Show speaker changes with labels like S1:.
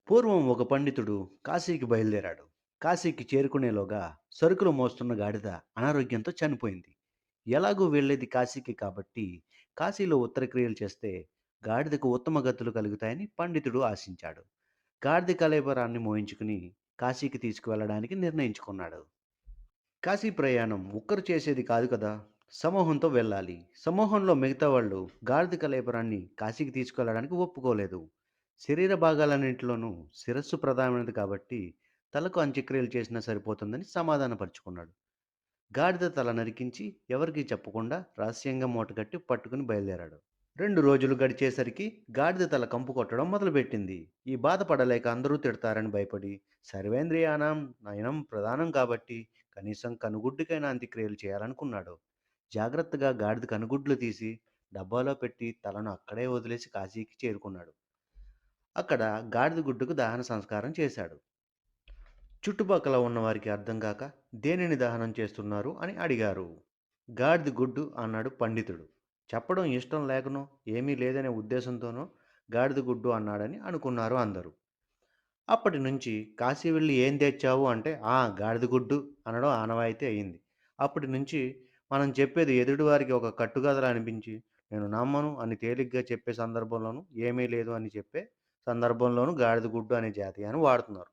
S1: పూర్వం ఒక పండితుడు కాశీకి బయలుదేరాడు. కాశీకి చేరుకునేలోగా సరుకులు మోస్తున్న గాడిద అనారోగ్యంతో చనిపోయింది. ఎలాగూ వెళ్ళేది కాశీకి కాబట్టి కాశీలో ఉత్తరక్రియలు చేస్తే గాడిదకు ఉత్తమ గతులు కలుగుతాయని పండితుడు ఆశించాడు. గాడిద కళేబరాన్ని మోయించుకుని కాశీకి తీసుకువెళ్ళడానికి నిర్ణయించుకున్నాడు. కాశీ ప్రయాణం ఒక్కరు చేసేది కాదు కదా! సమూహంతో వెళ్ళాలి. సమూహంలో మిగతా వాళ్ళు గాడిద కళేబరాన్ని కాశీకి తీసుకెళ్ళడానికి ఒప్పుకోలేదు. శరీర భాగాలన్నింటిలోనూ శిరస్సు ప్రధానమైనది కాబట్టి తలకు అంత్యక్రియలు చేసినా సరిపోతుందని సమాధానపరుచుకున్నాడు. గాడిద తల నరికించి ఎవరికీ చెప్పకుండా రహస్యంగా మూటగట్టి పట్టుకుని బయలుదేరాడు. 2 రోజులు గడిచేసరికి గాడిద తల కంపు కొట్టడం మొదలుపెట్టింది. ఈ బాధ పడలేక అందరూ తిడతారని భయపడి, సర్వేంద్రియానాం నయనం ప్రధానం కాబట్టి కనీసం కనుగుడ్డుకైనా అంత్యక్రియలు చేయాలనుకున్నాడు. జాగ్రత్తగా గాడిద కనుగుడ్లు తీసి డబ్బాలో పెట్టి తలను అక్కడే వదిలేసి కాశీకి చేరుకున్నాడు. అక్కడ గాడిద గుడ్డుకు దహన సంస్కారం చేశాడు. చుట్టుపక్కల ఉన్నవారికి అర్థం కాక దేనిని దహనం చేస్తున్నారు అని అడిగారు. గాడిద గుడ్డు అన్నాడు పండితుడు. చెప్పడం ఇష్టం లేకనో ఏమీ లేదనే ఉద్దేశంతోనో గాడిద గుడ్డు అన్నాడని అనుకున్నారు అందరూ. అప్పటి నుంచి కాశీ వెళ్ళి ఏం తెచ్చావు అంటే గాడిద గుడ్డు అనడం ఆనవాయితీ అయింది. అప్పటి నుంచి మనం చెప్పేది ఎదుటివారికి ఒక కట్టుకథలా అనిపించి నేను నమ్మను అని తేలిగ్గా చెప్పే సందర్భంలోనూ ఏమీ లేదు అని చెప్పే సందర్భంలోనూ గాడిద గుడ్డు అనే జాతీయాన్ని వాడుతున్నారు.